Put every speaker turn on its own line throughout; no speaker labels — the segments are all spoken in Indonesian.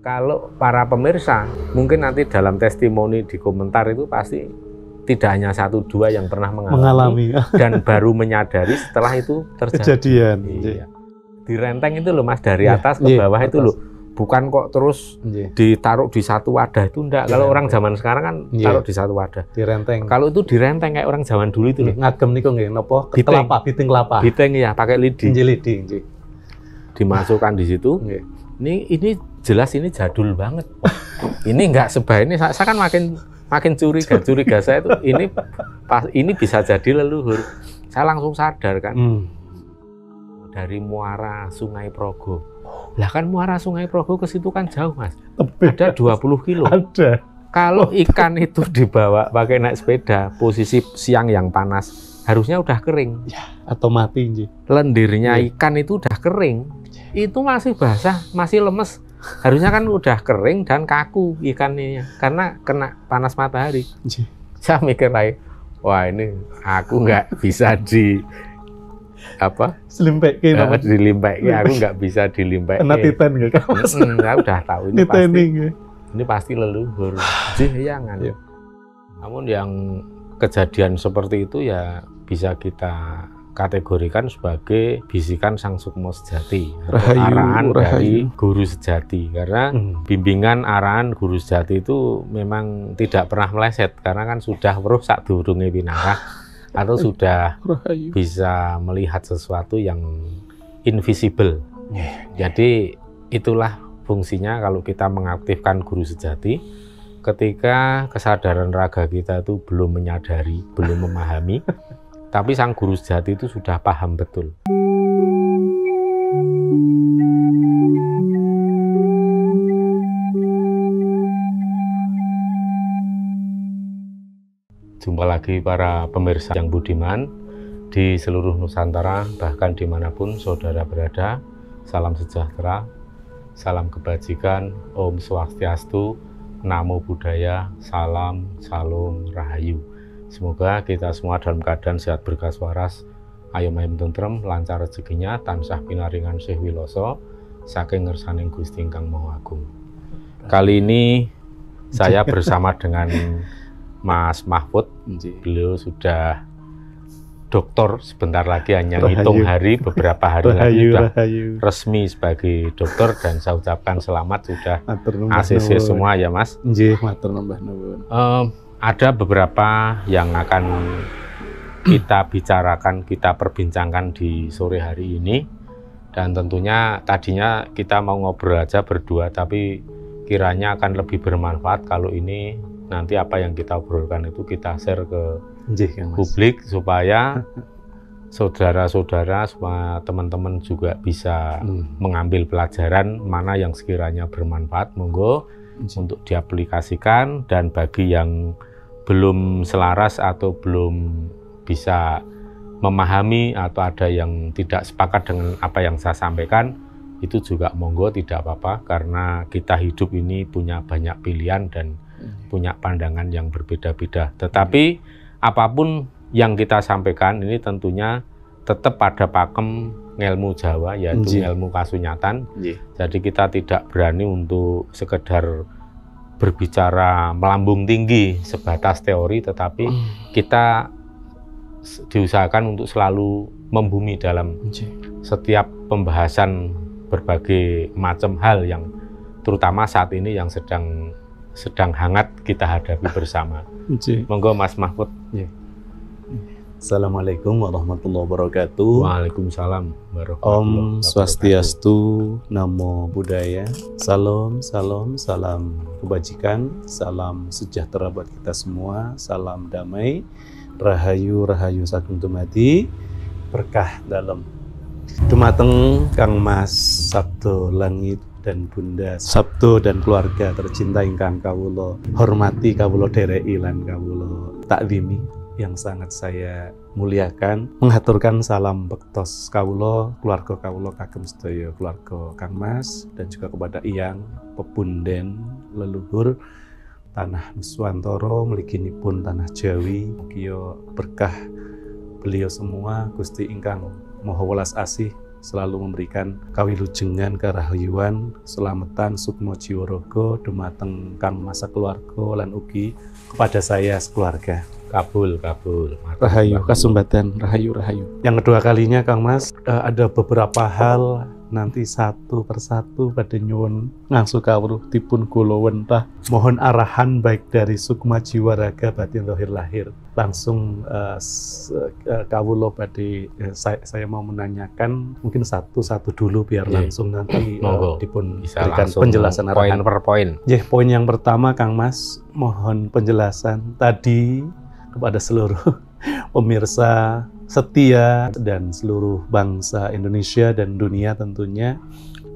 Kalau para pemirsa, mungkin nanti dalam testimoni di komentar itu pasti tidak hanya 1-2 yang pernah mengalami dan baru menyadari setelah itu terjadi.
Kejadian.
Iya. Di renteng itu loh Mas, dari atas ke bawah itu loh. Bukan kok terus ditaruh di satu wadah itu enggak. Kalau orang zaman sekarang kan taruh di satu wadah.
Di renteng.
Kalau itu di renteng kayak orang zaman dulu itu loh.
Ngagem niku nggih napa? Kelapa, biting kelapa.
Biting ya, pakai lidi.
Lidi,
dimasukkan di situ. Ini jelas ini jadul banget. Ini enggak sebaik ini. Saya kan makin curiga saya itu ini bisa jadi leluhur. Saya langsung sadar kan. Dari muara Sungai Progo. Lah kan muara Sungai Progo ke situ kan jauh Mas. Ada 20 kilo.
Ada.
Kalau ikan itu dibawa pakai naik sepeda, posisi siang yang panas, harusnya udah kering.
Ya, atau mati.
Lendirnya ikan itu udah kering. Itu masih basah, masih lemes. Harusnya kan udah kering dan kaku ikannya karena kena panas matahari. Saya mikir lagi, wah ini aku nggak bisa dilimpeki, aku nggak bisa dilimpeki.
Kena titan nggak?
Saya udah tahu ini pasti leluhur. Jiyangan. Namun yang kejadian seperti itu ya bisa kita kategorikan sebagai bisikan Sang Sukmo Sejati, arahan dari guru sejati. Karena bimbingan arahan guru sejati itu memang tidak pernah meleset, karena kan sudah weruh sadurunge pinangkah atau sudah bisa melihat sesuatu yang invisible. Jadi itulah fungsinya kalau kita mengaktifkan guru sejati ketika kesadaran raga kita itu belum menyadari, belum memahami. Tapi sang guru sejati itu sudah paham betul. Jumpa lagi para pemirsa yang budiman di seluruh Nusantara, bahkan dimanapun saudara berada. Salam sejahtera, salam kebajikan, Om Swastiastu, Namo Buddhaya, salam, salam, rahayu. Semoga kita semua dalam keadaan sehat berkah waras, ayem tentrem, lancar rezekinya, tansah pinaringan sih wiloso, saking ngersaning Gusti Ingkang Maha Agung. Kali ini saya bersama dengan Mas Mahfud. Beliau sudah doktor, sebentar lagi hanya hitung hari, beberapa hari lagi sudah resmi sebagai dokter, dan saya ucapkan selamat sudah ACC semua ya Mas. Ada beberapa yang akan kita bicarakan, kita perbincangkan di sore hari ini. Dan tentunya tadinya kita mau ngobrol aja berdua, tapi kiranya akan lebih bermanfaat kalau ini nanti apa yang kita obrolkan itu kita share ke publik, supaya saudara-saudara, semua teman-teman juga bisa mengambil pelajaran mana yang sekiranya bermanfaat. Monggo untuk diaplikasikan, dan bagi yang belum selaras atau belum bisa memahami atau ada yang tidak sepakat dengan apa yang saya sampaikan, itu juga monggo, tidak apa-apa, karena kita hidup ini punya banyak pilihan dan punya pandangan yang berbeda-beda. Tetapi apapun yang kita sampaikan ini tentunya tetap pada pakem ngelmu Jawa, yaitu ilmu kasunyatan. Jadi kita tidak berani untuk sekedar berbicara melambung tinggi sebatas teori, tetapi kita diusahakan untuk selalu membumi dalam setiap pembahasan berbagai macam hal yang terutama saat ini yang sedang hangat kita hadapi bersama. Monggo Mas Mahfud.
Assalamualaikum warahmatullahi wabarakatuh.
Waalaikumsalam warahmatullahi
Om
wabarakatuh.
Swastiastu, Namo Buddhaya. Salam, salam kebajikan, salam sejahtera buat kita semua, salam damai, rahayu sagung tumati, berkah dalam. Dumateng Kang Mas Sabdo Langit dan Bunda Sabdo dan keluarga tercinta ingkang kawula hormati, kawula dereki lan kawula takwimi, yang sangat saya muliakan, mengaturkan salam bektos kawula, keluarga kawula kagem sedaya keluarga Kang Mas, dan juga kepada Iyang pepunden leluhur tanah Nuswantara mliginipun tanah Jawi. Mugia berkah beliau semua Gusti ingkang Maha Welas Asih selalu memberikan kawilujengan, karahayuan, selamatan, sukmo jiwaraga dumateng Kang Mas keluarga lan ugi kepada saya sekeluarga.
Kabul.
Rahayu kasumbatan, rahayu. Yang kedua kalinya Kang Mas, ada beberapa hal nanti satu persatu pada nyuwun ngangsu kawruh dipun kula wentah. Mohon arahan baik dari sukma jiwa raga batin zahir lahir. Langsung kawula badhe saya mau menanyakan mungkin satu-satu dulu biar langsung nanti dipun berikan penjelasan arahan
poin per poin.
Poin yang pertama Kang Mas, mohon penjelasan tadi kepada seluruh pemirsa setia dan seluruh bangsa Indonesia dan dunia tentunya,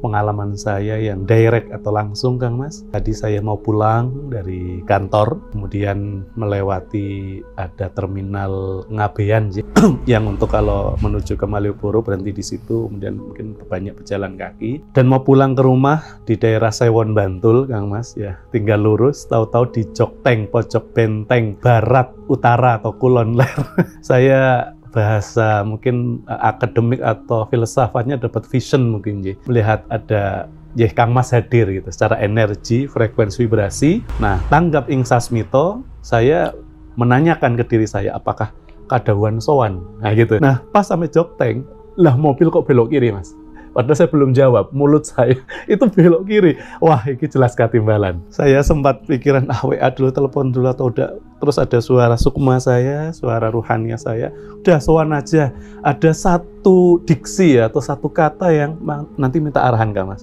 pengalaman saya yang direct atau langsung Kang Mas. Tadi saya mau pulang dari kantor, kemudian melewati ada terminal Ngabean yang untuk kalau menuju ke Malioboro berhenti di situ, kemudian mungkin banyak berjalan kaki. Dan mau pulang ke rumah di daerah Sewon Bantul Kang Mas, ya tinggal lurus, tahu-tahu di Jokteng, pojok benteng barat utara atau Kulon Ler. Saya bahasa mungkin akademik atau filsafatnya dapat vision mungkin melihat ada Kang Mas hadir gitu secara energi, frekuensi, vibrasi. Nah, tanggap ing sasmito, saya menanyakan ke diri saya apakah kadawan sowan. Nah gitu. Nah, pas sampai Jokteng, lah mobil kok belok kiri Mas. Padahal saya belum jawab, mulut saya itu belok kiri. Wah, ini jelas ketimbalan. Saya sempat pikiran, WA dulu, telepon dulu atau udah. Terus ada suara sukma saya, suara ruhania saya. Udah, sowan aja. Ada satu diksi ya, atau satu kata yang nanti minta arahan Kang Mas.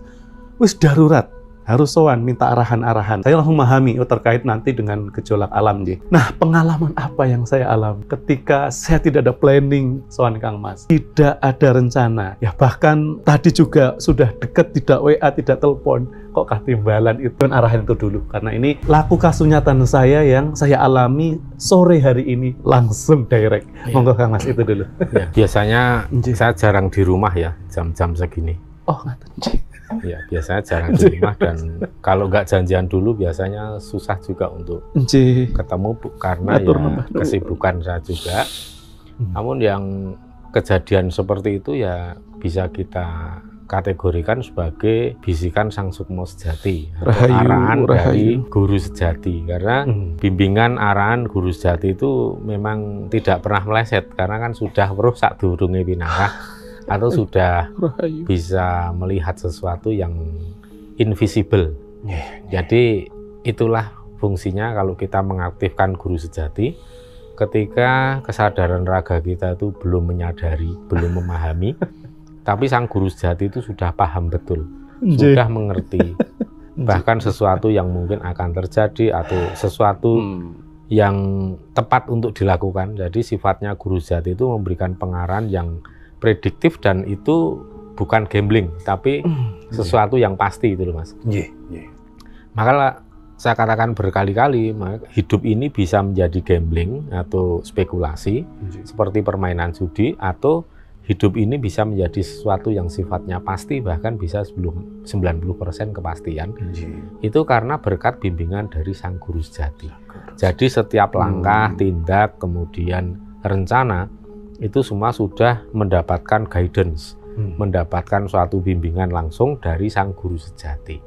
Wis darurat, harus sowan, minta arahan-arahan. Saya langsung memahami, terkait nanti dengan gejolak alam. Nah, pengalaman apa yang saya alami ketika saya tidak ada planning sowan Kang Mas, tidak ada rencana, ya bahkan tadi juga sudah deket, tidak WA, tidak telepon, kok ketimbalan itu arahan itu dulu. Karena ini laku kasunyatan saya yang saya alami sore hari ini langsung direct. Monggo Kang Mas itu dulu.
Biasanya saya jarang di rumah ya jam-jam segini.
Oh, ngaten.
Ya, biasanya jarang di rumah dan kalau nggak janjian dulu biasanya susah juga untuk ketemu karena kesibukan saya juga. Namun yang kejadian seperti itu ya bisa kita kategorikan sebagai bisikan sang sukmo sejati atau arahan dari guru sejati, karena bimbingan arahan guru sejati itu memang tidak pernah meleset karena kan sudah weruh sadurunge pinangah atau sudah bisa melihat sesuatu yang invisible. Jadi itulah fungsinya kalau kita mengaktifkan guru sejati ketika kesadaran raga kita itu belum menyadari, belum memahami, tapi sang guru sejati itu sudah paham betul, sudah mengerti bahkan sesuatu yang mungkin akan terjadi atau sesuatu yang tepat untuk dilakukan. Jadi sifatnya guru sejati itu memberikan pengarahan yang prediktif dan itu bukan gambling, tapi sesuatu yang pasti itu loh Mas. Maka saya katakan berkali-kali, hidup ini bisa menjadi gambling atau spekulasi seperti permainan judi, atau hidup ini bisa menjadi sesuatu yang sifatnya pasti, bahkan bisa sebelum 90% kepastian. Itu karena berkat bimbingan dari sang guru sejati. Jadi setiap langkah, tindak, kemudian rencana itu semua sudah mendapatkan guidance, mendapatkan suatu bimbingan langsung dari sang guru sejati.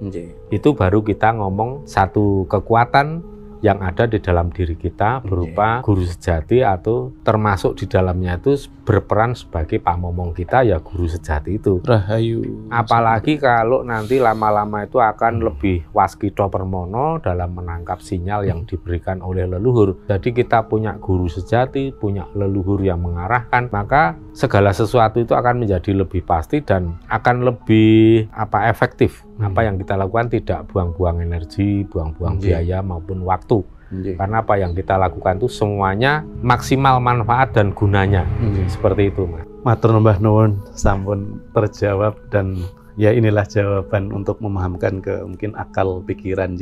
Itu baru kita ngomong satu kekuatan yang ada di dalam diri kita berupa guru sejati, atau termasuk di dalamnya itu berperan sebagai pamomong kita ya guru sejati itu.
Rahayu.
Apalagi kalau nanti lama-lama itu akan lebih waskito permono dalam menangkap sinyal yang diberikan oleh leluhur. Jadi kita punya guru sejati, punya leluhur yang mengarahkan, maka segala sesuatu itu akan menjadi lebih pasti dan akan lebih efektif. Apa yang kita lakukan tidak buang-buang energi, buang-buang biaya maupun waktu. Karena apa yang kita lakukan itu semuanya maksimal manfaat dan gunanya. Seperti itu, Mas.
Matur numbah nuwun, sampun terjawab, dan ya inilah jawaban untuk memahamkan ke mungkin akal pikiran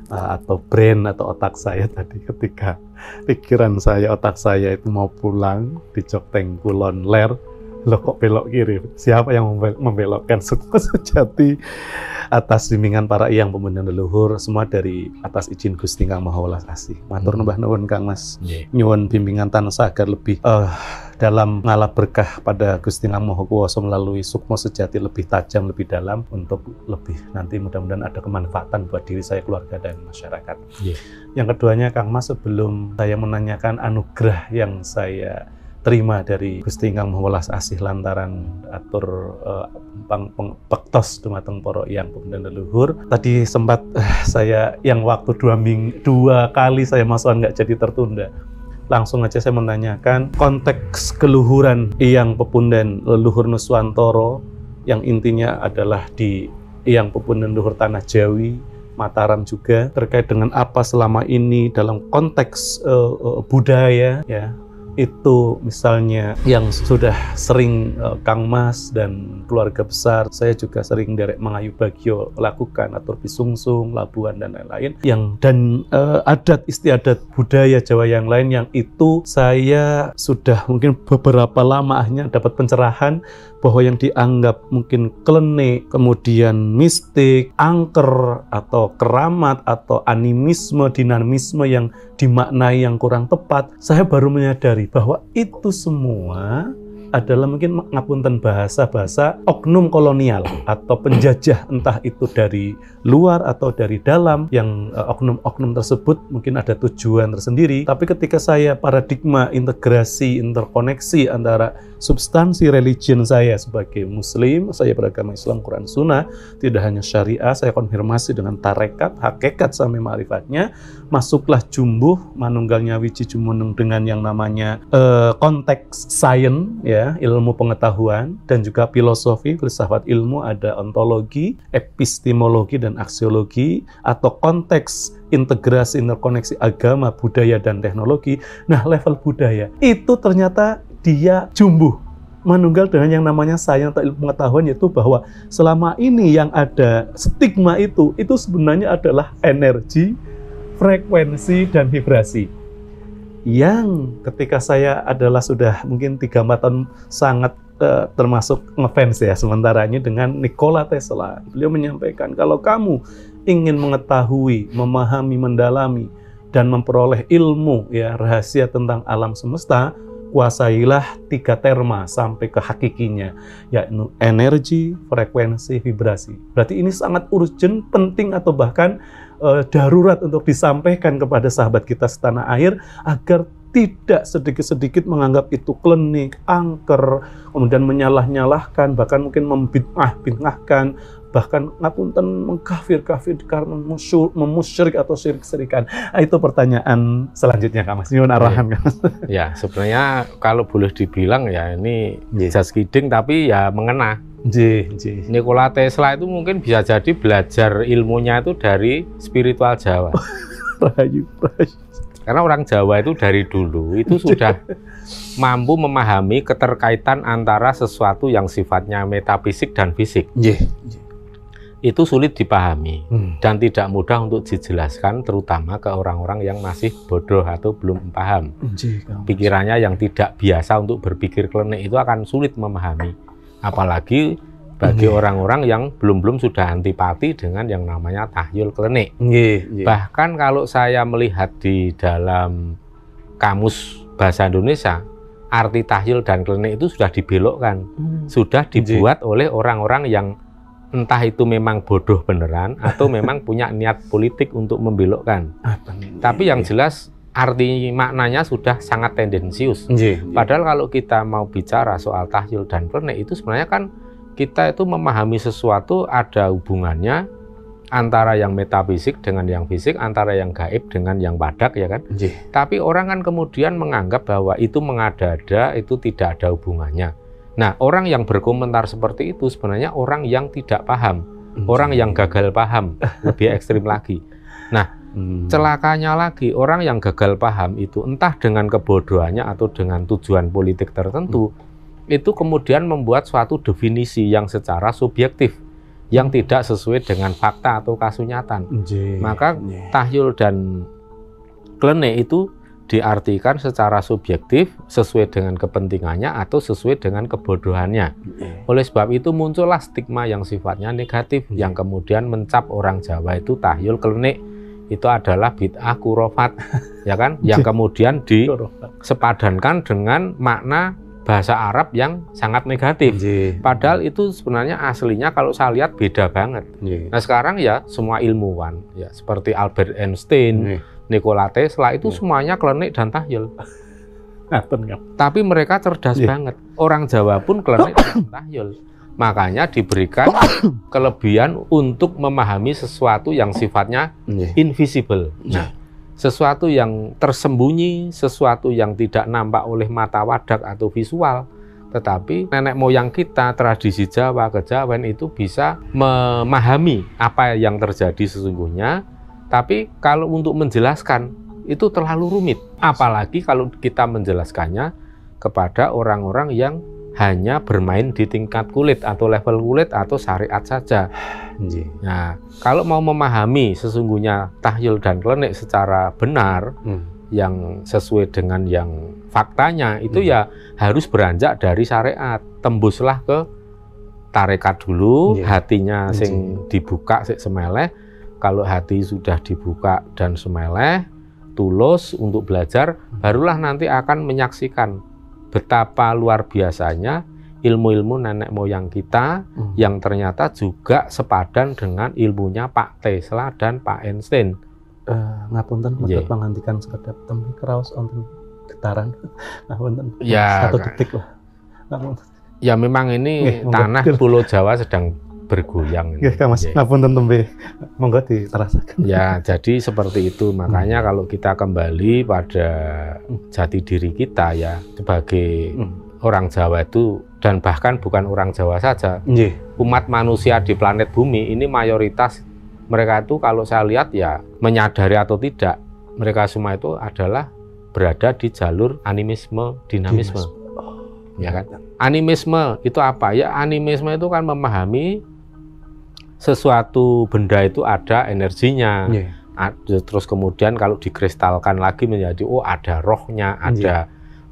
atau brain atau otak saya tadi, ketika pikiran saya, otak saya itu mau pulang di Jokteng Kulon Ler, loh kok belok kiri? Siapa yang membelokkan? Sukma sejati atas bimbingan para iyang pembenar leluhur, semua dari atas izin Gusti Kang Maha Welas Asih. Matur numbah nuwun Kang Mas. Nyuwun bimbingan tansah agar lebih dalam ngalap berkah pada Gusti Kang Maha Kuwasa melalui sukma sejati lebih tajam, lebih dalam, untuk lebih nanti mudah-mudahan ada kemanfaatan buat diri saya, keluarga, dan masyarakat. Yang keduanya, Kang Mas, sebelum saya menanyakan anugerah yang saya terima dari Gusti Kang Maha Welas Asih lantaran atur pektos dumateng para yang pemuda leluhur, tadi sempat saya yang waktu 2 kali saya masukan nggak jadi tertunda. Langsung aja saya menanyakan konteks keluhuran Eyang Pepundan leluhur Nuswantara yang intinya adalah di Eyang Pepundan leluhur Tanah Jawi, Mataram juga, terkait dengan apa selama ini dalam konteks budaya, ya, itu misalnya yang sudah sering Kang Mas dan keluarga besar, saya juga sering derek Mangayu Bagio lakukan, atur bisungsung, labuhan, dan lain-lain, dan adat istiadat budaya Jawa yang lain yang itu saya sudah mungkin beberapa lama akhirnya dapat pencerahan bahwa yang dianggap mungkin klenik, kemudian mistik, angker, atau keramat, atau animisme, dinamisme yang dimaknai yang kurang tepat, saya baru menyadari bahwa itu semua adalah mungkin ngapunten bahasa-bahasa oknum kolonial atau penjajah, entah itu dari luar atau dari dalam, yang oknum-oknum tersebut mungkin ada tujuan tersendiri. Tapi ketika saya paradigma integrasi, interkoneksi antara substansi religion saya sebagai muslim, saya beragama Islam, Quran, Sunnah, tidak hanya syariah, saya konfirmasi dengan tarekat, hakikat sampai ma'rifatnya, masuklah jumbuh manunggalnya wiji jumunung dengan yang namanya konteks sains, ya, ilmu pengetahuan, dan juga filosofi, filsafat ilmu, ada ontologi, epistemologi, dan aksiologi, atau konteks integrasi, interkoneksi agama, budaya, dan teknologi. Nah, level budaya itu ternyata dia jumbuh manunggal dengan yang namanya sains atau ilmu pengetahuan, yaitu bahwa selama ini yang ada stigma itu sebenarnya adalah energi, frekuensi, dan vibrasi. Yang ketika saya adalah sudah mungkin 3-4 tahun sangat termasuk ngefans ya sementaranya dengan Nikola Tesla. Beliau menyampaikan kalau kamu ingin mengetahui, memahami, mendalami, dan memperoleh ilmu, ya, rahasia tentang alam semesta, kuasailah 3 terma sampai ke hakikinya, yaitu energi, frekuensi, vibrasi. Berarti ini sangat urgent, penting, atau bahkan darurat untuk disampaikan kepada sahabat kita setanah air agar tidak sedikit-sedikit menganggap itu klenik, angker, kemudian menyalah-nyalahkan, bahkan mungkin membid'ah-bid'ahkan, bahkan ngapunten mengkafir-kafir karena memusyrik atau syirik-syirikan. Itu pertanyaan selanjutnya, Kak Mas. Nyuwun arahan, Kak Mas.
Ya, sebenarnya kalau boleh dibilang ya ini just kidding, tapi ya mengena. Nikola Tesla itu mungkin bisa jadi belajar ilmunya itu dari spiritual Jawa.
Rahayu.
Karena orang Jawa itu dari dulu itu sudah mampu memahami keterkaitan antara sesuatu yang sifatnya metafisik dan fisik. Itu sulit dipahami dan tidak mudah untuk dijelaskan, terutama ke orang-orang yang masih bodoh atau belum paham. Pikirannya yang tidak biasa untuk berpikir klenik itu akan sulit memahami. Apalagi bagi orang-orang yang belum sudah antipati dengan yang namanya tahyul klenik. Bahkan kalau saya melihat di dalam kamus bahasa Indonesia, arti tahyul dan klenik itu sudah dibelokkan, sudah dibuat oleh orang-orang yang entah itu memang bodoh beneran atau memang punya niat politik untuk membelokkan. Tapi yang jelas arti maknanya sudah sangat tendensius. Padahal kalau kita mau bicara soal tahyul dan klenik itu sebenarnya kan kita itu memahami sesuatu ada hubungannya antara yang metafisik dengan yang fisik, antara yang gaib dengan yang padak, ya kan? Tapi orang kan kemudian menganggap bahwa itu mengada-ada, itu tidak ada hubungannya. Nah, orang yang berkomentar seperti itu sebenarnya orang yang tidak paham, orang yang gagal paham, lebih ekstrim lagi. Nah, celakanya lagi, orang yang gagal paham itu entah dengan kebodohannya atau dengan tujuan politik tertentu, itu kemudian membuat suatu definisi yang secara subjektif, yang tidak sesuai dengan fakta atau kasunyatan. Maka tahyul dan klenik itu diartikan secara subjektif sesuai dengan kepentingannya atau sesuai dengan kebodohannya. Oleh sebab itu muncullah stigma yang sifatnya negatif, yang kemudian mencap orang Jawa itu tahyul klenik itu adalah bid'ah khurafat, ya kan? Yang kemudian disepadankan dengan makna bahasa Arab yang sangat negatif.
Nggih.
Padahal itu sebenarnya aslinya kalau saya lihat beda banget.
Nggih.
Nah sekarang ya semua ilmuwan ya seperti Albert Einstein,
Nggih.
Nikola Tesla itu
Nggih.
semuanya klenik dan tahyul.
Ngaten kan.
Tapi mereka cerdas
Nggih.
banget. Orang Jawa pun klenik dan tahyul. Makanya diberikan kelebihan untuk memahami sesuatu yang sifatnya
Nggih.
invisible. Nah, sesuatu yang tersembunyi, sesuatu yang tidak nampak oleh mata wadak atau visual. Tetapi nenek moyang kita, tradisi Jawa, kejawen itu bisa memahami apa yang terjadi sesungguhnya. Tapi kalau untuk menjelaskan, itu terlalu rumit. Apalagi kalau kita menjelaskannya kepada orang-orang yang hanya bermain di tingkat kulit atau level kulit atau syariat saja. Nah, kalau mau memahami sesungguhnya tahyul dan klenik secara benar, yang sesuai dengan yang faktanya, itu ya harus beranjak dari syariat. Tembuslah ke tarekat dulu, hatinya sing dibuka sik semeleh. Kalau hati sudah dibuka dan semeleh, tulus untuk belajar, barulah nanti akan menyaksikan betapa luar biasanya ilmu-ilmu nenek moyang kita yang ternyata juga sepadan dengan ilmunya Pak Tesla dan Pak Einstein.
Ngapunten mboten pangandikan sekedap tembe kraos wonten getaran. Ngapunten.
Ya,
1 detik lah. Ngapunten.
Ya memang ini tanah Pulau Jawa sedang bergoyang.
Nggih, Kang Mas. Ngapunten tembe. Monggo diterasaken.
Ya, jadi seperti itu. Makanya kalau kita kembali pada jati diri kita ya sebagai orang Jawa itu, dan bahkan bukan orang Jawa saja, umat manusia di planet bumi ini mayoritas mereka itu kalau saya lihat ya menyadari atau tidak, mereka semua itu adalah berada di jalur animisme, dinamisme. Ya kan? Animisme itu apa? Ya animisme itu kan memahami sesuatu benda itu ada energinya. Terus kemudian kalau dikristalkan lagi menjadi ada rohnya, ada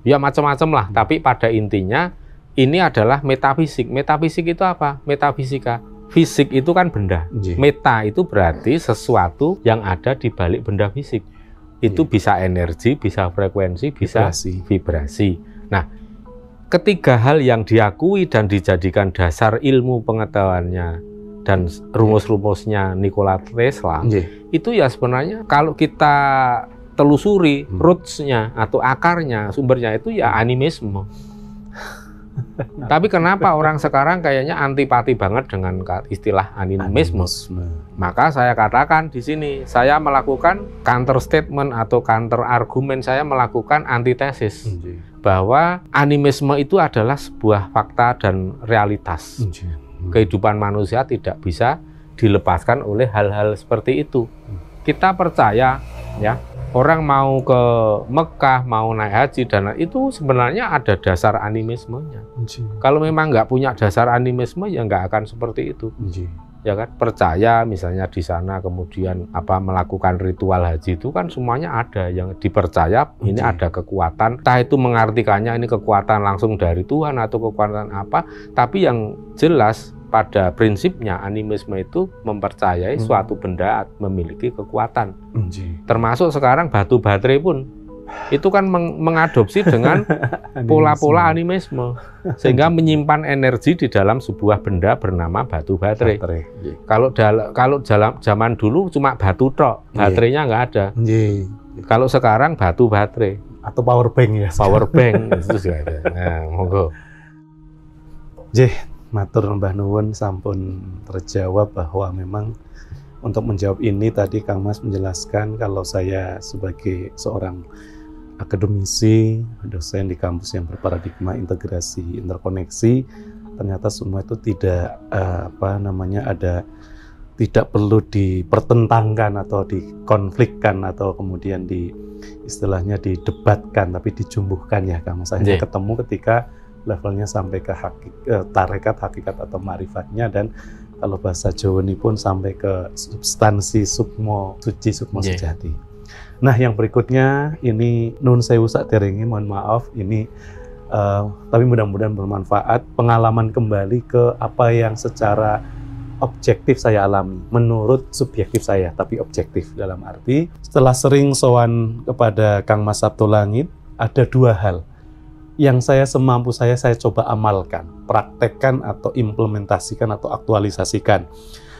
ya macam-macam lah. Tapi pada intinya ini adalah metafisik. Metafisik itu apa? Metafisika. Fisik itu kan benda. Meta itu berarti sesuatu yang ada di balik benda fisik. Itu bisa energi, bisa frekuensi, bisa vibrasi. Nah, ketiga hal yang diakui dan dijadikan dasar ilmu pengetahuannya dan rumus-rumusnya Nikola Tesla, itu ya sebenarnya kalau kita telusuri roots-nya atau akarnya, sumbernya itu ya animisme. Tapi kenapa orang sekarang kayaknya antipati banget dengan istilah animisme? Maka saya katakan di sini, saya melakukan counter statement atau counter argumen, saya melakukan antitesis bahwa animisme itu adalah sebuah fakta dan realitas. Kehidupan manusia tidak bisa dilepaskan oleh hal-hal seperti itu. Kita percaya ya, orang mau ke Mekah, mau naik haji dan itu sebenarnya ada dasar animismenya. Kalau memang nggak punya dasar animisme ya nggak akan seperti itu. Ya kan, percaya misalnya di sana kemudian melakukan ritual haji itu kan semuanya ada yang dipercaya ini ada kekuatan, entah itu mengartikannya ini kekuatan langsung dari Tuhan atau kekuatan apa, tapi yang jelas pada prinsipnya animisme itu mempercayai suatu benda memiliki kekuatan. Termasuk sekarang batu baterai pun itu kan mengadopsi dengan pola-pola animisme sehingga menyimpan energi di dalam sebuah benda bernama batu baterai. Kalau zaman dulu cuma batu tok, baterainya nggak ada. Kalau sekarang batu baterai
atau power bank ya.
Power bank itu juga ada. Nah, monggo.
Matur Mbah Nuwun sampun terjawab bahwa memang untuk menjawab ini tadi Kang Mas menjelaskan kalau saya sebagai seorang akademisi, dosen di kampus yang berparadigma integrasi interkoneksi, ternyata semua itu tidak tidak perlu dipertentangkan atau dikonflikkan atau kemudian istilahnya didebatkan, tapi dijumbuhkan ya Kang Mas. Hanya ketemu ketika levelnya sampai ke tarekat, hakikat atau ma'rifatnya, dan kalau bahasa Jawa ini pun sampai ke substansi sukmo suci, sukmo sejati. Nah, yang berikutnya ini nun sewu sakderenge, mohon maaf ini tapi mudah-mudahan bermanfaat, pengalaman kembali ke apa yang secara objektif saya alami, menurut subjektif saya, tapi objektif dalam arti setelah sering sowan kepada Kang Mas Sabtolangit, ada 2 hal yang saya semampu saya coba amalkan, praktekkan atau implementasikan atau aktualisasikan.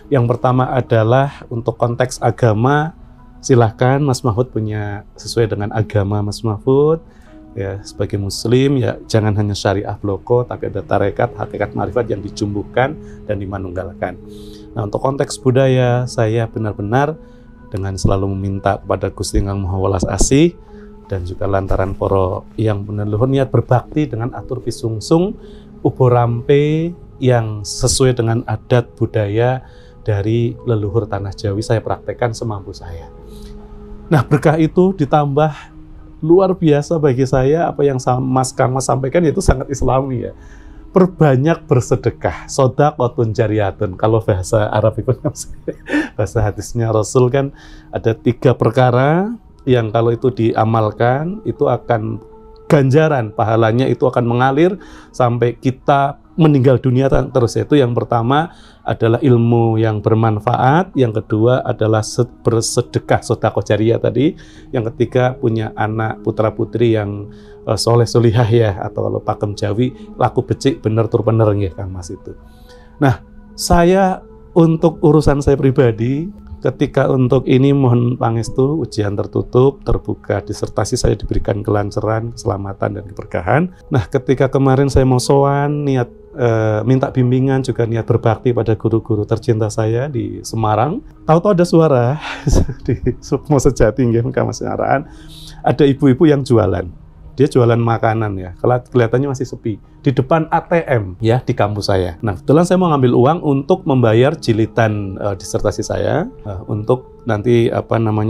Yang pertama adalah untuk konteks agama, silahkan Mas Mahfud punya sesuai dengan agama Mas Mahfud. Ya, sebagai muslim ya jangan hanya syariah bloko, tapi ada tarekat, hakikat ma'rifat yang dijumbuhkan dan dimanunggalkan. Nah, untuk konteks budaya saya benar-benar dengan selalu meminta kepada Gusti Ingkang Maha Welas Asih dan juga lantaran para yang leluhur niat berbakti dengan atur pisungsung ubo rampe yang sesuai dengan adat budaya dari leluhur tanah Jawi, saya praktekkan semampu saya. Nah, berkah itu ditambah luar biasa bagi saya, apa yang Kang Mas sampaikan yaitu sangat islami ya. Perbanyak bersedekah, sodaqotun jariyatun. Kalau bahasa Arab itu bahasa hadisnya Rasul kan ada 3 perkara yang kalau itu diamalkan itu akan ganjaran, pahalanya itu akan mengalir sampai kita meninggal dunia terus. Yaitu yang pertama adalah ilmu yang bermanfaat, yang kedua adalah bersedekah, sedekah jariyah tadi, yang ketiga punya anak putra putri yang soleh solihah ya, atau kalau pakem Jawi laku becik bener tur bener nggih Kang Mas itu. Nah, saya untuk urusan saya pribadi ketika untuk ini mohon pangestu ujian tertutup, terbuka, disertasi saya diberikan kelancaran, keselamatan dan keberkahan. Nah, ketika kemarin saya mau sowan niat minta bimbingan juga niat berbakti pada guru-guru tercinta saya di Semarang. Tahu-tahu ada suara di Sukmo Sejati nggih Mas Araan, ada ibu-ibu yang jualan. Dia jualan makanan ya, kelihatannya masih sepi di depan ATM ya di kampus saya. Nah, kebetulan saya mau ngambil uang untuk membayar jilitan disertasi saya untuk nanti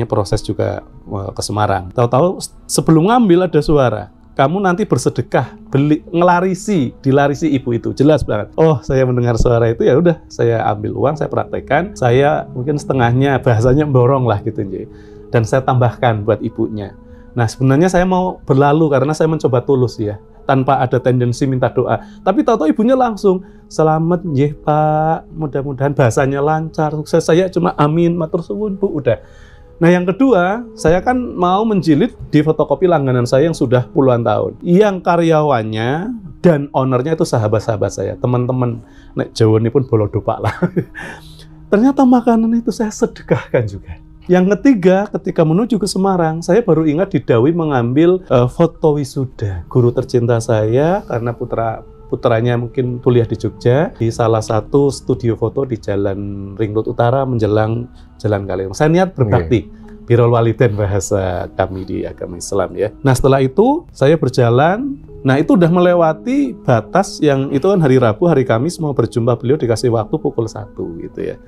proses juga ke Semarang. Tahu-tahu sebelum ngambil ada suara, kamu nanti bersedekah, dilarisi ibu itu, jelas banget. Oh, saya mendengar suara itu, ya udah, saya ambil uang, saya praktekkan, saya mungkin setengahnya bahasanya borong lah gitu, dan saya tambahkan buat ibunya. Nah, sebenarnya saya mau berlalu karena saya mencoba tulus ya, tanpa ada tendensi minta doa. Tapi tahu-tahu ibunya langsung, selamat nggih Pak, mudah-mudahan bahasanya lancar, sukses. Saya cuma amin, matur suwun Bu, udah. Nah, yang kedua, saya kan mau menjilid di fotokopi langganan saya yang sudah puluhan tahun. Yang karyawannya dan ownernya itu sahabat-sahabat saya, teman-teman. Nek Jawa ini pun bolodopak lah. Ternyata makanan itu saya sedekahkan juga. Yang ketiga, ketika menuju ke Semarang, saya baru ingat di Dawi mengambil foto wisuda guru tercinta saya karena putranya mungkin kuliah di Jogja di salah satu studio foto di Jalan Ring Road Utara menjelang Jalan Kaliurang. Saya niat berbakti, birrul walidain bahasa kami di agama Islam ya. Nah, setelah itu saya berjalan. Nah, itu udah melewati batas yang itu kan hari Rabu, hari Kamis mau berjumpa beliau dikasih waktu pukul 1 gitu ya.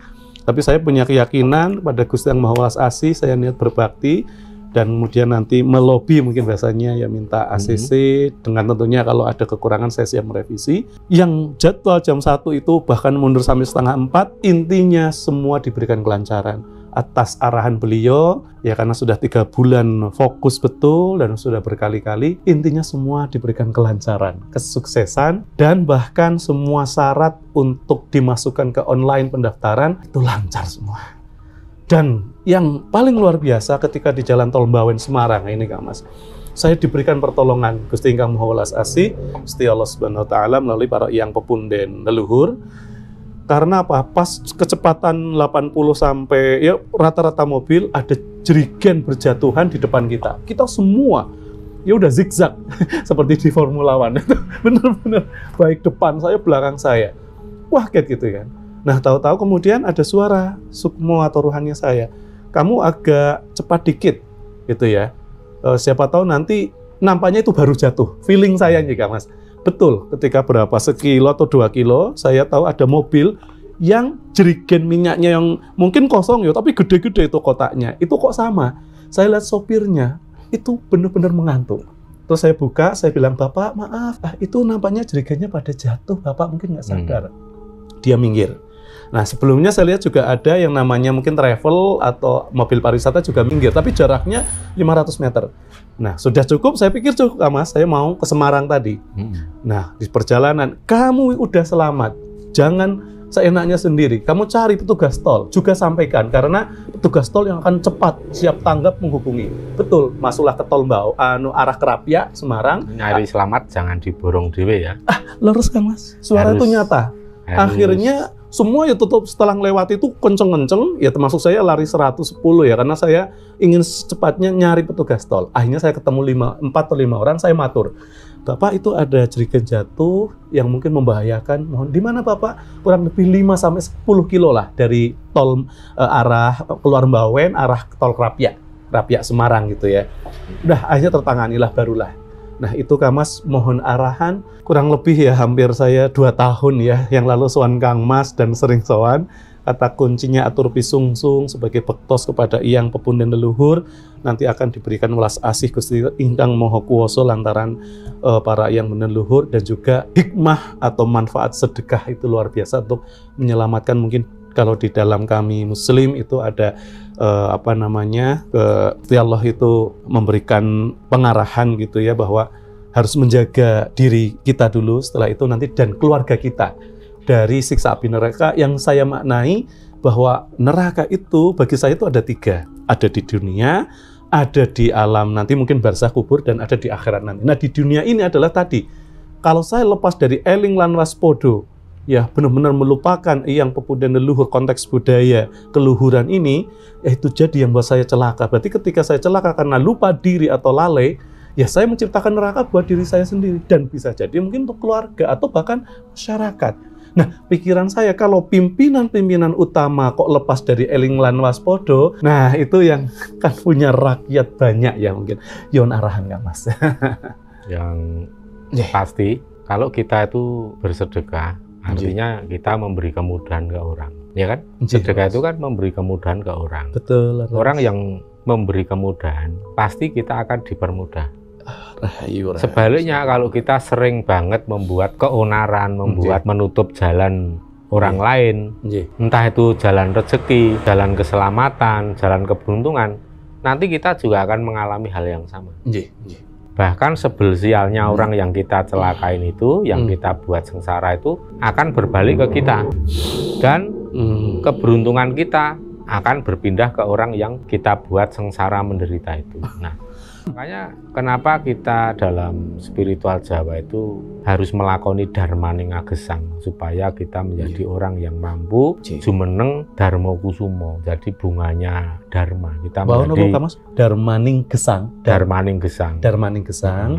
Tapi saya punya keyakinan pada Gusti Yang Maha Welas Asih, saya niat berbakti dan kemudian nanti melobi mungkin bahasanya ya minta ACC dengan tentunya kalau ada kekurangan saya siap merevisi. Yang jadwal jam 1 itu bahkan mundur sampai setengah 4, intinya semua diberikan kelancaran atas arahan beliau ya, karena sudah 3 bulan fokus betul dan sudah berkali-kali, intinya semua diberikan kelancaran, kesuksesan, dan bahkan semua syarat untuk dimasukkan ke online pendaftaran itu lancar semua. Dan yang paling luar biasa ketika di Jalan Tol Bawen Semarang ini Kang Mas, saya diberikan pertolongan Gusti Ingkang Maha Welas Asih, Gusti Allah Subhanahu wa taala melalui para yang pepunden leluhur. Karena apa? Pas kecepatan 80 sampai ya rata-rata mobil ada jerigen berjatuhan di depan kita. Kita semua ya udah zigzag seperti di Formula One. Bener-bener baik depan saya, belakang saya. Wah, kayak gitu kan. Nah, tahu-tahu kemudian ada suara sukmo atau ruhannya saya. Kamu agak cepat dikit gitu ya. Siapa tahu nanti nampaknya itu baru jatuh. Feeling saya nih Kak Mas. Betul, ketika berapa sekilo atau 2 kilo, saya tahu ada mobil yang jerigen minyaknya yang mungkin kosong ya, tapi gede-gede itu kotaknya. Itu kok sama. Saya lihat sopirnya, itu benar-benar mengantuk. Terus saya buka, saya bilang, Bapak maaf, itu nampaknya jerigennya pada jatuh, Bapak mungkin nggak sadar. Dia minggir. Nah, sebelumnya saya lihat juga ada yang namanya mungkin travel atau mobil pariwisata juga minggir, tapi jaraknya 500 meter. Nah, sudah cukup, saya pikir cukup, Mas, saya mau ke Semarang tadi. Nah, di perjalanan, kamu udah selamat. Jangan seenaknya sendiri. Kamu cari petugas tol, juga sampaikan, karena petugas tol yang akan cepat siap tanggap menghubungi. Betul, masuklah ke tol arah Kerapia, Semarang.
Nyari selamat jangan diborong dewe ya.
Lurus kan Mas, suara itu nyata. Akhirnya semua ya tutup setelah lewat itu kenceng-kenceng, ya termasuk saya lari 110 ya, karena saya ingin secepatnya nyari petugas tol. Akhirnya saya ketemu 4 atau 5 orang, saya matur. Bapak, itu ada jerigen jatuh yang mungkin membahayakan. Mohon, di mana Bapak? Kurang lebih 5 sampai 10 kilo lah dari tol arah keluar Bawen, arah tol Kerapia Semarang gitu ya. Udah, akhirnya tertanganilah barulah. Nah itu Kang Mas, mohon arahan, kurang lebih ya hampir saya 2 tahun ya yang lalu sowan Kang Mas dan sering sowan. Kata kuncinya atur pisungsung sebagai bektos kepada iyang pepunden leluhur, nanti akan diberikan welas asih Gusti ingkang Maha Kuwasa lantaran para iyang leluhur, dan juga hikmah atau manfaat sedekah itu luar biasa untuk menyelamatkan. Mungkin kalau di dalam kami Muslim itu ada Allah itu memberikan pengarahan gitu ya, bahwa harus menjaga diri kita dulu, setelah itu nanti dan keluarga kita dari siksa api neraka. Yang saya maknai bahwa neraka itu bagi saya itu ada 3, ada di dunia, ada di alam nanti mungkin barzakh kubur, dan ada di akhirat nanti. Nah di dunia ini adalah tadi, kalau saya lepas dari eling lan waspodo, ya benar-benar melupakan yang pepunden leluhur, konteks budaya keluhuran ini, ya itu jadi yang buat saya celaka. Berarti ketika saya celaka karena lupa diri atau lalai, ya saya menciptakan neraka buat diri saya sendiri, dan bisa jadi mungkin untuk keluarga atau bahkan masyarakat. Nah, pikiran saya kalau pimpinan-pimpinan utama kok lepas dari eling lan waspodo, nah itu yang kan punya rakyat banyak ya mungkin. Yon arahan nggak Mas?
Yang pasti kalau kita itu bersedekah, artinya kita memberi kemudahan ke orang, ya kan? Sedekah itu kan memberi kemudahan ke orang.
Betul.
Orang yang memberi kemudahan, pasti kita akan dipermudah.
Rahayu.
Sebaliknya kalau kita sering banget membuat keonaran, menutup jalan orang lain, entah itu jalan rezeki, jalan keselamatan, jalan keberuntungan, nanti kita juga akan mengalami hal yang sama. Bahkan sebel sialnya orang yang kita celakain itu, yang kita buat sengsara itu akan berbalik ke kita, dan keberuntungan kita akan berpindah ke orang yang kita buat sengsara menderita itu. Nah, makanya kenapa kita dalam spiritual Jawa itu harus melakoni darmaning agesang, supaya kita menjadi orang yang mampu jumeneng dharma kusumo, jadi bunganya dharma. Kita menjadi
darmaning gesang.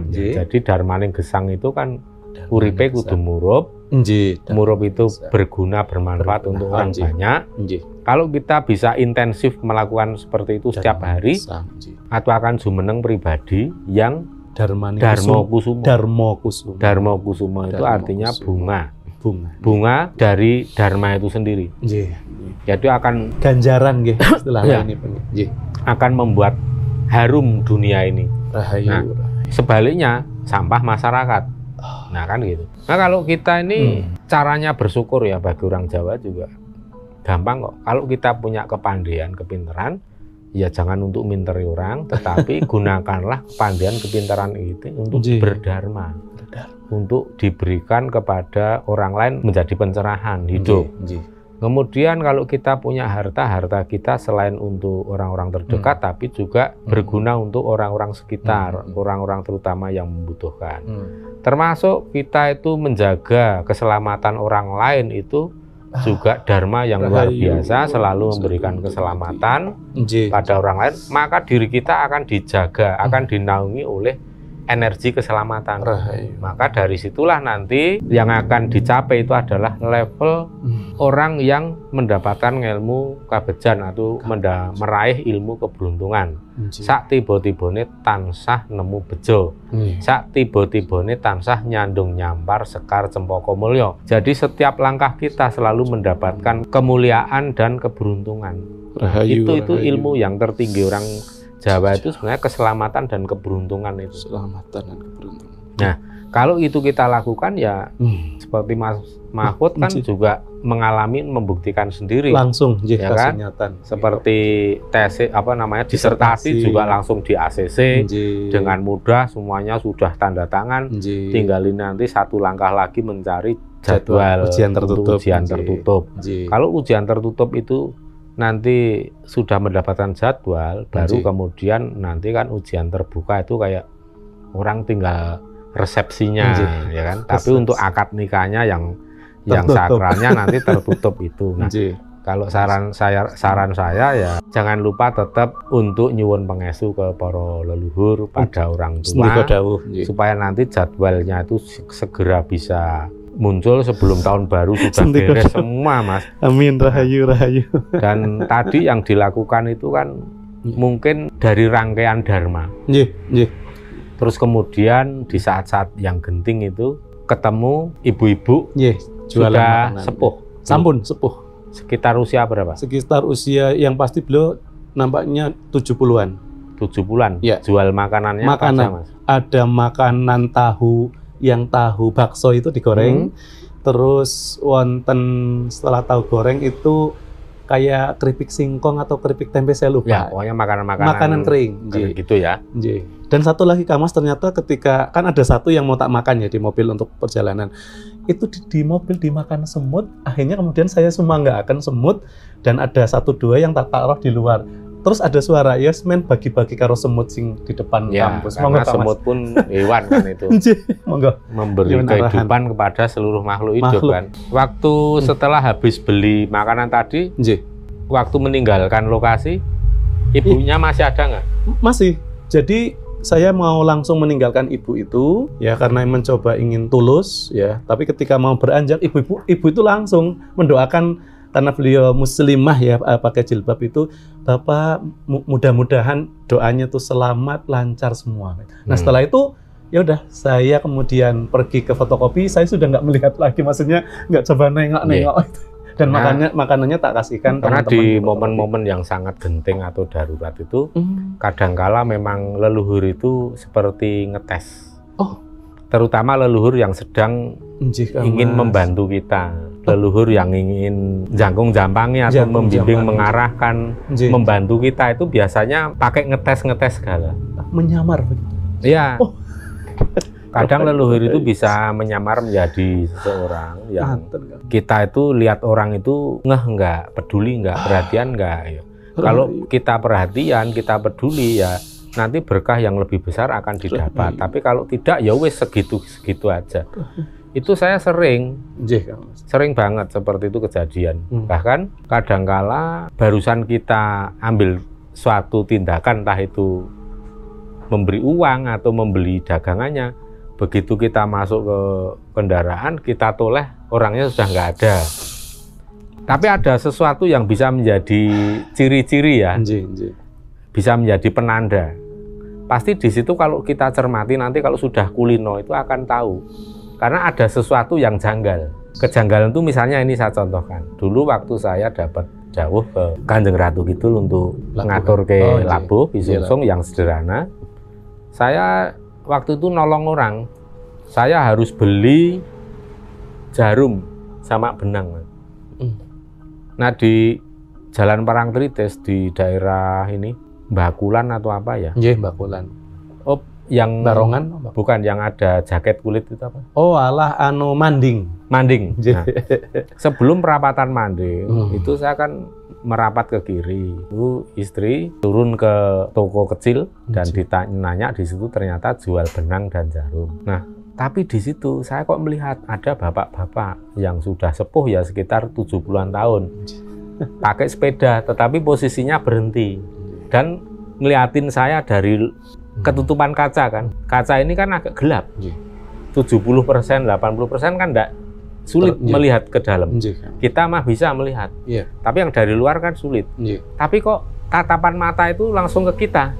Jadi darmaning gesang itu kan uripe kudu murup. Murup itu berguna, bermanfaat untuk orang banyak. Kalau kita bisa intensif melakukan seperti itu setiap hari, atau akan jumeneng pribadi yang Dharma Kusumo itu artinya bunga dari Dharma itu sendiri. Jadi akan
ganjaran istilahnya ini.
Akan membuat harum dunia ini. Nah, sebaliknya sampah masyarakat. Nah kan gitu. Nah kalau kita ini caranya bersyukur ya, bagi orang Jawa juga gampang kok. Kalau kita punya kepandaian, kepintaran, ya jangan untuk minteri orang, tetapi gunakanlah kepandaian, kepintaran itu untuk berdharma, untuk diberikan kepada orang lain menjadi pencerahan hidup. Kemudian kalau kita punya harta kita selain untuk orang-orang terdekat, tapi juga berguna untuk orang-orang sekitar, orang-orang terutama yang membutuhkan. Termasuk kita itu menjaga keselamatan orang lain itu juga dharma yang luar biasa, selalu memberikan keselamatan pada orang lain, maka diri kita akan dijaga, akan dinaungi oleh energi keselamatan. Maka dari situlah nanti yang akan dicapai itu adalah level orang yang mendapatkan ilmu kabejan atau meraih ilmu keberuntungan. Sak tiba-tibane tansah nemu bejo. Sak tiba-tibane tansah nyandung nyampar sekar cempaka mulya. Jadi setiap langkah kita selalu mendapatkan kemuliaan dan keberuntungan. Itu ilmu yang tertinggi orang Jawa itu sebenarnya keselamatan dan keberuntungan itu.
Keselamatan dan keberuntungan.
Nah, kalau itu kita lakukan ya seperti Mas Mahfud kan juga mengalami, membuktikan sendiri
langsung
ya kan? Seperti tes disertasi juga langsung di ACC dengan mudah, semuanya sudah tanda tangan, tinggalin nanti satu langkah lagi mencari jadwal
ujian tertutup.
Ujian tertutup. Kalau ujian tertutup itu nanti sudah mendapatkan jadwal, baru kemudian nanti kan ujian terbuka itu kayak orang tinggal resepsinya ya kan. Tapi untuk akad nikahnya yang sakralnya nanti tertutup itu. Nah, kalau saran saya ya jangan lupa tetap untuk nyuwun pengestu ke para leluhur pada orang tua supaya nanti jadwalnya itu segera bisa muncul sebelum tahun baru sudah beres semua, Mas.
Amin, rahayu.
Dan tadi yang dilakukan itu kan mungkin dari rangkaian dharma. Terus kemudian di saat-saat yang genting itu ketemu ibu-ibu sudah sepuh.
Sampun sepuh.
Sekitar usia berapa?
Sekitar usia yang pasti beliau nampaknya 70-an.
70-an.
Ya.
Jual makanannya apa aja, Mas?
Ada makanan tahu, yang tahu bakso itu digoreng. Terus wonten setelah tahu goreng itu kayak keripik singkong atau keripik tempe, saya lupa.
Ya, pokoknya makanan
kering.
Gitu ya.
Dan satu lagi Kak Mas, ternyata ketika kan ada satu yang mau tak makan ya di mobil untuk perjalanan. Itu di mobil dimakan semut, akhirnya kemudian saya semua nggak akan semut, dan ada 1-2 yang tak taruh di luar. Terus ada suara, yes men bagi-bagi karo semut sing di depan kampus.
Karena semut pun hewan kan itu. Memberi kehidupan kepada seluruh makhluk hidup kan. Waktu setelah habis beli makanan tadi, waktu meninggalkan lokasi, ibunya masih ada nggak?
Masih. Jadi saya mau langsung meninggalkan ibu itu ya karena mencoba ingin tulus ya. Tapi ketika mau beranjak, ibu itu langsung mendoakan. Karena beliau muslimah ya, pakai jilbab itu, Bapak mudah-mudahan doanya tuh selamat, lancar semua. Nah setelah itu ya udah, saya kemudian pergi ke fotokopi, saya sudah nggak melihat lagi, maksudnya nggak coba nengok-nengok. Dan makanannya tak kasihkan.
Karena di momen-momen yang sangat genting atau darurat itu, kadangkala memang leluhur itu seperti ngetes. Terutama leluhur yang sedang ingin membantu kita, leluhur yang ingin jangkung-jampangi atau membimbing, mengarahkan, membantu kita itu biasanya pakai ngetes segala.
Menyamar.
Iya. Kadang leluhur itu bisa menyamar menjadi seseorang yang kita itu lihat orang itu enggak, peduli enggak, perhatian enggak. Ya. Kalau kita perhatian, kita peduli ya nanti berkah yang lebih besar akan didapat. Tapi kalau tidak ya wes segitu aja. Itu saya sering banget seperti itu kejadian. Bahkan kadangkala barusan kita ambil suatu tindakan, entah itu memberi uang atau membeli dagangannya, begitu kita masuk ke kendaraan, kita toleh, orangnya sudah nggak ada. Tapi ada sesuatu yang bisa menjadi ciri-ciri ya, bisa menjadi penanda. Pasti di situ kalau kita cermati nanti kalau sudah kulino itu akan tahu. Karena ada sesuatu yang janggal. Kejanggalan itu misalnya ini saya contohkan. Dulu waktu saya dapat jauh ke Kanjeng Ratu Kidul untuk ngatur ke labuh bisungsung yang sederhana. Saya waktu itu nolong orang. Saya harus beli jarum sama benang. Nah di Jalan Parangtritis di daerah ini Bakulan atau apa ya?
Bakulan.
Oh, yang
Barongan?
Bukan, yang ada jaket kulit itu apa?
Oh, alah Manding.
Manding. Nah, sebelum perapatan Manding, itu saya kan merapat ke kiri. Itu istri turun ke toko kecil dan ditanya di situ ternyata jual benang dan jarum. Nah, tapi di situ saya kok melihat ada bapak-bapak yang sudah sepuh ya sekitar 70-an tahun. Pakai sepeda, tetapi posisinya berhenti. Dan ngeliatin saya dari ketutupan kaca kan. Kaca ini kan agak gelap. 70%, 80% kan enggak sulit melihat ke dalam. Kita mah bisa melihat. Tapi yang dari luar kan sulit. Tapi kok tatapan mata itu langsung ke kita.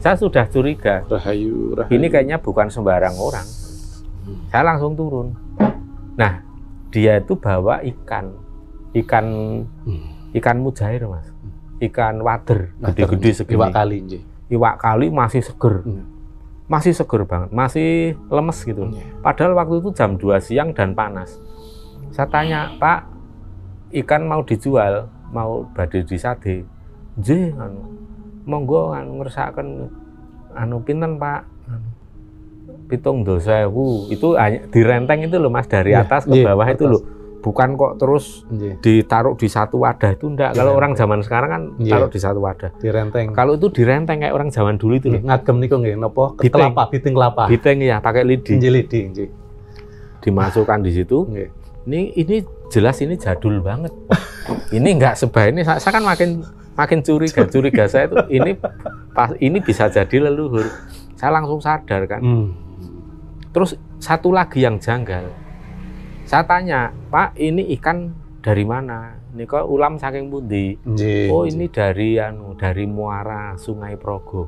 Saya sudah curiga.
Rahayu.
Ini kayaknya bukan sembarang orang. Saya langsung turun. Nah, dia itu bawa ikan mujair, Mas. Ikan wader, gede-gede segini.
Iwak kali.
Iwak kali masih seger. masih seger banget, masih lemes gitu. Padahal waktu itu jam 2 siang dan panas. Saya tanya, Pak, ikan mau dijual, mau badhe disade. Nggih, monggo ngersakaken pinten Pak? 7.000. Itu hanya direnteng itu loh Mas, dari atas ke bawah itu loh. Bukan kok terus ditaruh di satu wadah itu enggak. Kalau orang zaman sekarang kan taruh di satu wadah.
Direnteng.
Kalau itu direnteng kayak orang zaman dulu itu loh.
Ngagem niku nggih napa? Kelapa, biting kelapa.
Biting ya, pakai lidi.
Lidi, nggih.
Dimasukkan di situ. Ini jelas ini jadul banget. Ini enggak sebaik ini. Saya kan makin curiga saya itu ini bisa jadi leluhur. Saya langsung sadar kan. Terus satu lagi yang janggal. Saya tanya, Pak, ini ikan dari mana? Ini kok ulam saking pundi? Oh, ini dari muara Sungai Progo.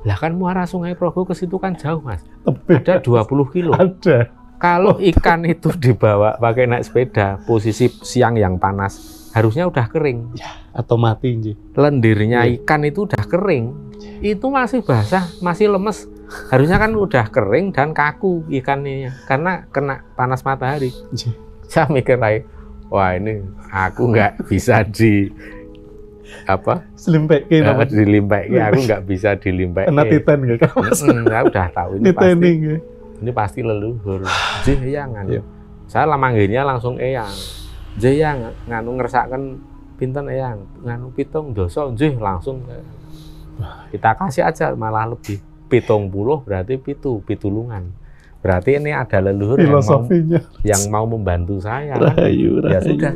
Lah kan muara Sungai Progo ke situ kan jauh, Mas. Ada 20 kilo.
Ada.
Kalau ikan itu dibawa pakai naik sepeda, posisi siang yang panas, harusnya udah kering.
Ya, atau mati, nggih.
Lendirnya ikan itu udah kering. Itu masih basah, masih lemes. Harusnya kan udah kering dan kaku ikannya karena kena panas matahari. Saya mikir lagi, wah ini aku nggak bisa dilimpeki, aku nggak bisa dilimpeki.
Kena titan nggak?
Saya udah tahu ini pasti leluhur. Jangan. Saya lamangginnya langsung eyang. Jeyang nganu ngersaken pinten eyang, nganu 7.000 langsung kita kasih aja malah lebih. 70 berarti pitulungan. Berarti ini ada leluhur yang mau membantu saya.
Rahayu.
Ya sudah.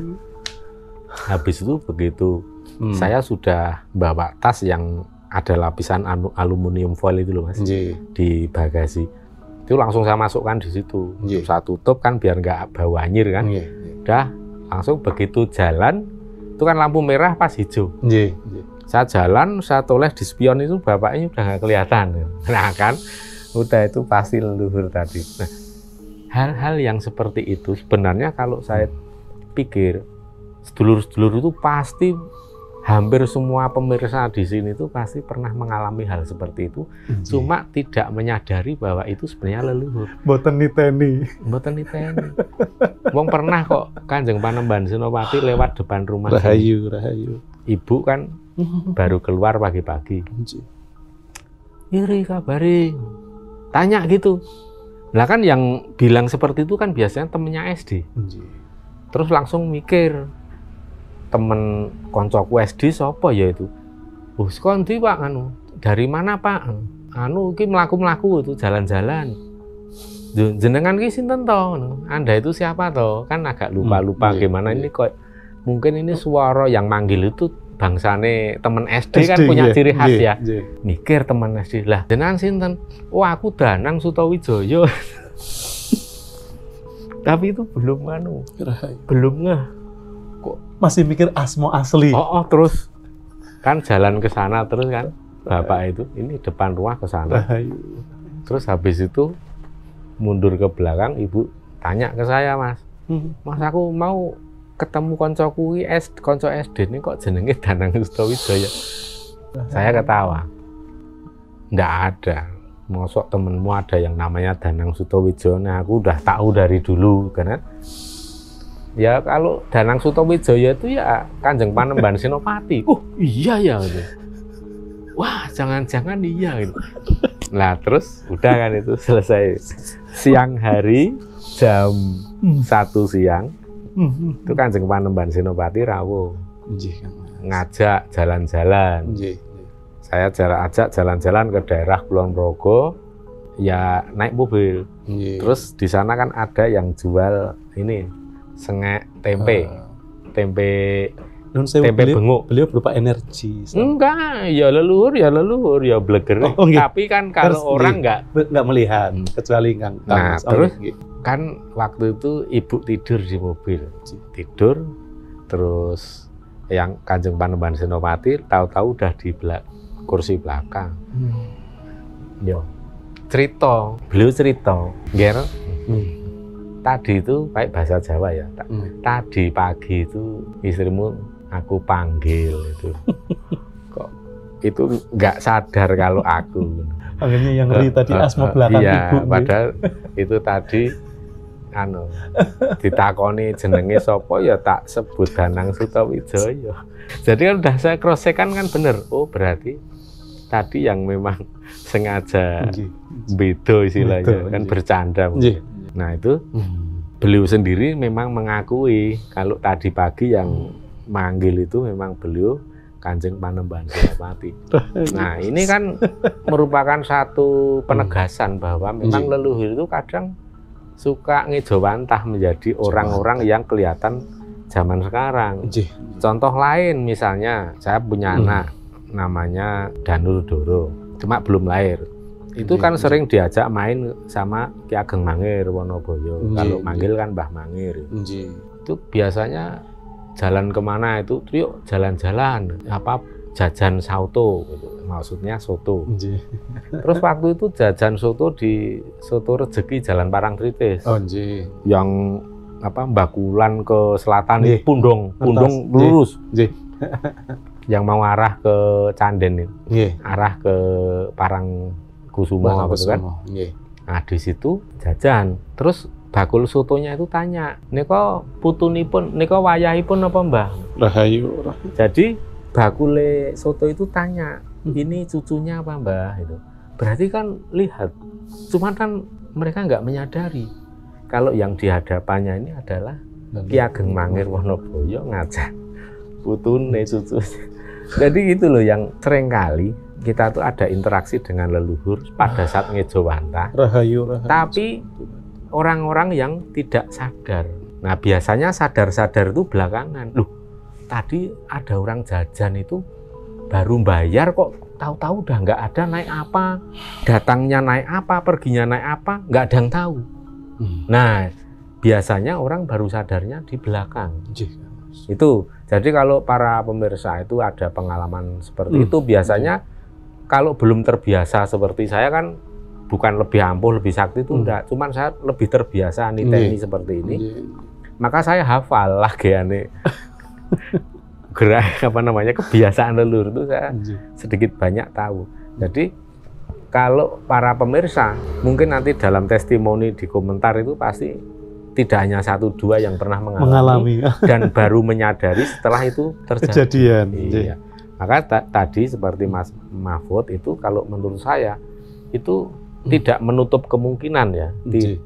Habis itu begitu saya sudah bawa tas yang ada lapisan aluminium foil itu loh Mas, di bagasi. Itu langsung saya masukkan di situ. Saya tutup kan biar nggak bau anyir kan. Udah langsung begitu jalan itu kan lampu merah pas hijau. Saya jalan, saya toleh di spion itu bapaknya udah nggak kelihatan. Nah kan, udah itu pasti leluhur tadi. Nah, hal-hal yang seperti itu sebenarnya kalau saya pikir sedulur-sedulur itu pasti hampir semua pemirsa di sini itu pasti pernah mengalami hal seperti itu. Cuma tidak menyadari bahwa itu sebenarnya leluhur.
Mboten niteni.
Wong pernah kok Kanjeng Panembahan Senopati lewat depan rumah.
Rahayu.
Ibu kan baru keluar pagi-pagi. Iri kabari. Tanya gitu. Lah kan yang bilang seperti itu kan biasanya temennya SD. Terus langsung mikir, temen koncoku SD sapa ya itu? Oh, sekondi Pak anu. Dari mana Pak? Anu iki mlaku-mlaku itu jalan-jalan. Jenengan ki sinten to? Anda itu siapa to? Kan agak lupa-lupa gimana ini kok. Mungkin ini suara yang manggil itu bangsane temen SD kan punya ciri khas ya. Mikir temen SD lah. Jenengan sinten? Oh aku Danang Sutawijaya. Tapi itu belum ngeh. Kok
masih mikir asmo asli.
Terus kan jalan ke sana terus kan bapak itu ini depan rumah ke sana. Terus habis itu mundur ke belakang, ibu tanya ke saya, Mas. Mas aku mau ketemu koncoku konco SD ini kok jenenge Danang Sutawijaya. Saya ketawa. Nggak ada. Mosok temenmu ada yang namanya Danang Sutawijaya. Nah, aku udah tahu dari dulu kan. Ya kalau Danang Sutawijaya itu ya Kanjeng Panembahan Senopati. Iya ya gitu. Wah, jangan-jangan iya gitu. Nah, terus udah kan itu selesai. Siang hari jam 1 siang. Itu Kanjeng Panembahan Senopati rawuh. Ngajak jalan-jalan. Saya ajak jalan-jalan ke daerah Kulon Progo, ya naik mobil. Terus di sana kan ada yang jual ini sengek tempe, tempe benguk.
Beliau berupa energi.
Enggak, ya leluhur ya bleger. Tapi kan kalau orang nggak melihat,
kecuali Kang.
Nah terus kan waktu itu ibu tidur di mobil, terus yang Kanjeng Panembahan Senopati tahu-tahu udah di kursi belakang. Beliau cerita, Ger, tadi itu baik bahasa Jawa ya. Tadi pagi itu istrimu aku panggil itu. Kok itu nggak sadar kalau aku.
Akhirnya yang ngeri tadi asma belakang
iya,
ibu.
padahal itu tadi ditakoni jenenge sapa ya tak sebut Danang Sutawijaya. Jadi kan udah saya cross check kan bener. Oh berarti tadi yang memang sengaja beda istilahnya kan bercanda. Nah itu beliau sendiri memang mengakui kalau tadi pagi yang manggil itu memang beliau Kanjeng Panembahan Surapati. Nah ini kan merupakan satu penegasan bahwa memang leluhur itu kadang suka ngejawantah menjadi orang-orang yang kelihatan zaman sekarang. Contoh lain misalnya saya punya anak namanya Danur Doro, cuma belum lahir. Itu kan sering diajak main sama Ki Ageng Mangir Wonoboyo. Kalau manggil kan Mbah Mangir. Itu biasanya jalan kemana itu, yuk jalan-jalan, apa jajan soto, gitu. Maksudnya soto. Terus waktu itu jajan soto di Soto Rezeki Jalan Parangtritis. Yang apa Bakulan ke selatan itu Pundong lurus. Yang mau arah ke Canden itu, arah ke Parangkusuma gitu kan. Nah di situ jajan, terus bakul sotonya itu tanya, "Nika putunipun, nika wayahipun apa Mbah?"
Rahayu.
Jadi bakule soto itu tanya, "Ini cucunya apa Mbah?" Itu. Berarti kan lihat, cuman kan mereka nggak menyadari kalau yang di hadapannya ini adalah Ki Ageng Mangir Wonoboyo ngajak putune cucunya. Jadi itu loh yang seringkali kita tuh ada interaksi dengan leluhur pada saat ngejawantah.
Rahayu.
Tapi orang-orang yang tidak sadar. Nah biasanya sadar-sadar itu belakangan. Loh tadi ada orang jajan itu baru bayar kok tahu-tahu udah nggak ada, naik apa, datangnya naik apa, perginya naik apa, nggak ada yang tahu. Nah biasanya orang baru sadarnya di belakang. Itu jadi kalau para pemirsa itu ada pengalaman seperti itu biasanya kalau belum terbiasa seperti saya kan bukan lebih ampuh, lebih sakti itu enggak, cuman saya lebih terbiasa niteni seperti ini. Maka saya hafal lagiane gerak apa namanya kebiasaan leluhur itu saya sedikit banyak tahu. Jadi kalau para pemirsa mungkin nanti dalam testimoni di komentar itu pasti tidak hanya 1-2 yang pernah mengalami dan baru menyadari setelah itu terjadi.
Kejadian.
Iya. Maka tadi seperti Mas Mahfud itu kalau menurut saya itu tidak menutup kemungkinan ya,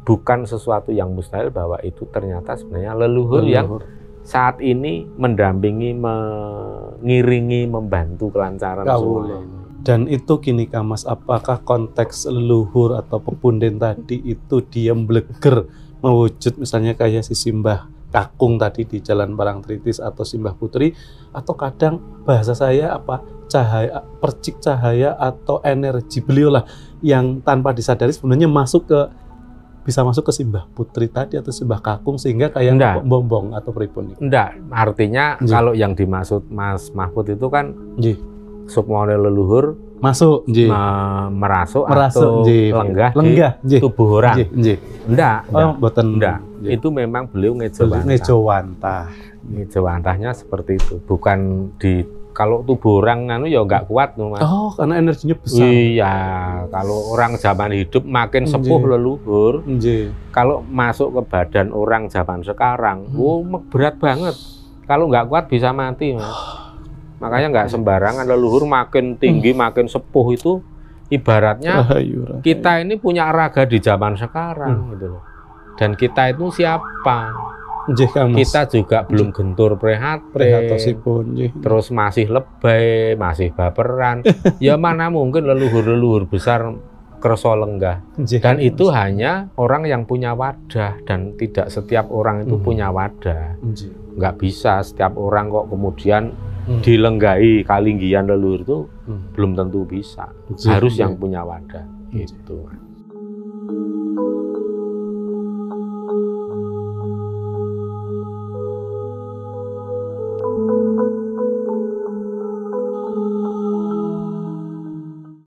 bukan sesuatu yang mustahil bahwa itu ternyata sebenarnya leluhur yang saat ini mendampingi, mengiringi, membantu kelancaran semua.
Dan itu gini Kak Mas, apakah konteks leluhur atau pepunden tadi itu dia bleger mewujud misalnya kayak si Simbah Kakung tadi di Jalan Parangtritis atau Simbah Putri, atau kadang bahasa saya apa cahaya, percik cahaya atau energi beliau lah yang tanpa disadari sebenarnya bisa masuk ke Simbah Putri tadi atau Simbah Kakung sehingga kayak bombong atau pripun?
Enggak, artinya kalau yang dimaksud Mas Mahfud itu kan sukmane leluhur
masuk
merasuk atau lenggah di tubuh orang. Enggak. Itu memang beliau ngejawantah. Ngejawantahnya seperti itu, bukan di kalau tubuh orang ya nggak kuat Mas.
Oh, karena energinya besar.
Iya, kalau orang zaman hidup makin sepuh leluhur. Kalau masuk ke badan orang zaman sekarang, berat banget. Kalau nggak kuat bisa mati, Mas. Makanya nggak sembarangan leluhur makin tinggi, makin sepuh itu ibaratnya kita ini punya raga di zaman sekarang gitu loh. Dan kita itu siapa? Kita juga belum gentur prihatin, terus masih lebay, masih baperan. Ya mana mungkin leluhur-leluhur besar kerso lenggah. Dan itu hanya orang yang punya wadah, dan tidak setiap orang itu punya wadah. Nggak bisa setiap orang kok kemudian dilenggahi kalinggian leluhur itu belum tentu bisa. Harus yang punya wadah gitu.